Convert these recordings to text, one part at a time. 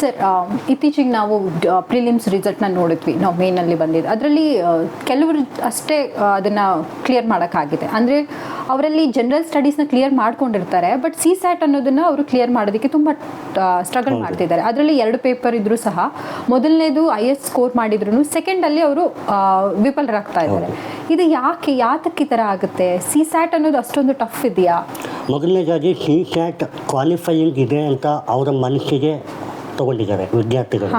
Sir, ಇತ್ತೀಚೆಗೆ ನಾವು prelims ರಿಸಲ್ಟ್ನ ನೋಡಿದ್ವಿ, ನಾವು ಮೇನಲ್ಲಿ ಬಂದಿದ್ದು. ಅದರಲ್ಲಿ ಕೆಲವರು ಅಷ್ಟೇ ಅದನ್ನು ಕ್ಲಿಯರ್ ಮಾಡೋಕ್ಕಾಗಿದೆ. ಅಂದರೆ ಅವರಲ್ಲಿ ಜನರಲ್ ಸ್ಟಡೀಸ್ನ ಕ್ಲಿಯರ್ ಮಾಡ್ಕೊಂಡಿರ್ತಾರೆ, ಬಟ್ ಸಿ ಸ್ಯಾಟ್ ಅನ್ನೋದನ್ನು ಅವರು ಕ್ಲಿಯರ್ ಮಾಡೋದಕ್ಕೆ ತುಂಬ ಸ್ಟ್ರಗಲ್ ಮಾಡ್ತಿದ್ದಾರೆ. ಅದರಲ್ಲಿ 2 ಪೇಪರ್ ಇದ್ದರೂ ಸಹ ಮೊದಲನೇದು IS ಸ್ಕೋರ್ ಮಾಡಿದ್ರು ಸೆಕೆಂಡಲ್ಲಿ ಅವರು ವಿಫಲರಾಗ್ತಾ ಇದ್ದಾರೆ. ಇದು ಯಾತಕ್ಕೆ ಈ ಥರ ಆಗುತ್ತೆ? ಸಿ ಸ್ಯಾಟ್ ಅನ್ನೋದು ಅಷ್ಟೊಂದು ಟಫ್ ಇದೆಯಾ? ಮೊದಲನೇದಾಗಿ ಸಿ ಸ್ಯಾಟ್ ಕ್ವಾಲಿಫೈಯಿಂಗ್ ಇದೆ ಅಂತ ಅವರ ಮನಸ್ಸಿಗೆ ತಗೊಂಡಿದ್ದಾರೆ ವಿದ್ಯಾರ್ಥಿಗಳು.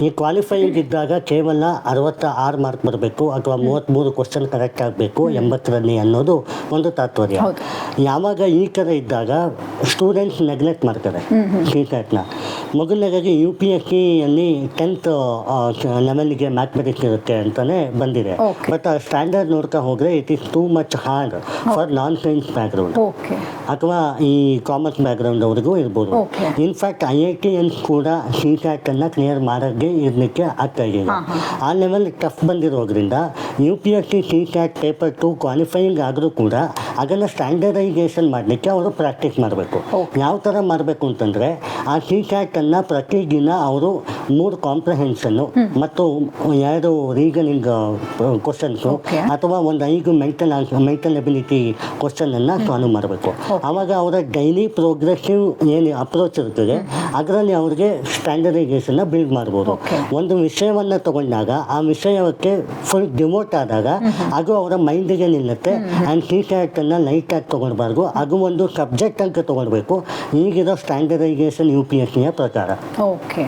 ಈ ಕ್ವಾಲಿಫೈಯಿಂಗ್ ಇದ್ದಾಗ ಕೇವಲ 66 ಮಾರ್ಕ್ ಬರಬೇಕು ಅಥವಾ 33 ಕ್ವಶನ್ ಕರೆಕ್ಟ್ ಆಗಬೇಕು 80ರಲ್ಲಿ ಅನ್ನೋದು ಒಂದು ತಾತ್ಪರ್ಯ. ಯಾವಾಗ ಈ ಥರ ಇದ್ದಾಗ ಸ್ಟೂಡೆಂಟ್ಸ್ ನೆಗ್ಲೆಕ್ಟ್ ಮಾಡ್ತಾರೆ ಸಿ ಸ್ಯಾಟ್ನ. ಮೊದಲನೇದಾಗಿ UPSCಯಲ್ಲಿ 10th ಲೆವೆಲ್ಗೆ ಮ್ಯಾಥಮೆಟಿಕ್ಸ್ ಇರುತ್ತೆ ಅಂತಲೇ ಬಂದಿದೆ. ಬಟ್ ಆ ಸ್ಟ್ಯಾಂಡರ್ಡ್ ನೋಡ್ತಾ ಹೋದರೆ it is too much hard for non science background ಅಥವಾ ಈ ಕಾಮರ್ಸ್ ಬ್ಯಾಕ್ಗ್ರೌಂಡ್ ಅವ್ರಿಗೂ ಇರ್ಬೋದು. ಇನ್ಫ್ಯಾಕ್ಟ್ IITಯನ್ಸ್ ಕೂಡ ಸಿ ಸ್ಯಾಟನ್ನು ಕ್ಲಿಯರ್ ಮಾಡೋಕ್ಕೆ ಇರಲಿಕ್ಕೆ ಆಗ್ತಾ ಇರಲಿಲ್ಲ. ಆ ಲೆವೆಲ್ ಟಫ್ ಬಂದಿರೋದ್ರಿಂದ UPSC C sat paper 2 qualifying ಆದರೂ ಕೂಡ ಅದನ್ನು ಸ್ಟ್ಯಾಂಡರ್ಡೈಸೇಷನ್ ಮಾಡಲಿಕ್ಕೆ ಅವರು ಪ್ರಾಕ್ಟೀಸ್ ಮಾಡಬೇಕು. ಯಾವ ಥರ ಮಾಡಬೇಕು ಅಂತಂದರೆ, ಆ ಸಿ ಸ್ಯಾಟನ್ನು ಪ್ರತಿದಿನ ಅವರು 3 ಕಾಂಪ್ರಹೆನ್ಷನ್ನು ಮತ್ತು 2 ರೀಸನಿಂಗ್ ಕ್ವಶನ್ಸು ಅಥವಾ ಒಂದು 5 ಮೆಂಟಲ್ ಎಬಿಲಿಟಿ ಕ್ವಶನನ್ನು ಸಾಲ್ವ್ ಮಾಡಬೇಕು. ಆವಾಗ ಅವರ ಡೈಲಿ ಪ್ರೋಗ್ರೆಸಿವ್ ಏನು ಅಪ್ರೋಚ್ ಇರ್ತದೆ ಅದರಲ್ಲಿ ಅವ್ರಿಗೆ ಸ್ಟ್ಯಾಂಡರ್ಡೈಸೇಷನ್ನ ಬಿಲ್ಡ್ ಮಾಡ್ಬೋದು. ಒಂದು ವಿಷಯವನ್ನು ತಗೊಂಡಾಗ ಆ ವಿಷಯಕ್ಕೆ ಫುಲ್ ಡಿವೋಟ್ ಆದಾಗ ಅದು ಅವರ ಮೈಂಡಿಗೆ ನಿಲ್ಲುತ್ತೆ. ಆ್ಯಂಡ್ ಸಿ ಸ್ಯಾಟನ್ನು ಲೈಟಾಗಿ ತೊಗೊಳ್ಬಾರ್ದು, ಅದು ಒಂದು ಸಬ್ಜೆಕ್ಟ್ ಅಂತ ತೊಗೊಳ್ಬೇಕು ಈಗಿರೋ ಸ್ಟ್ಯಾಂಡರ್ಡೈಸೇಷನ್ UPSCಯ ಪ್ರಕಾರ. ಓಕೆ.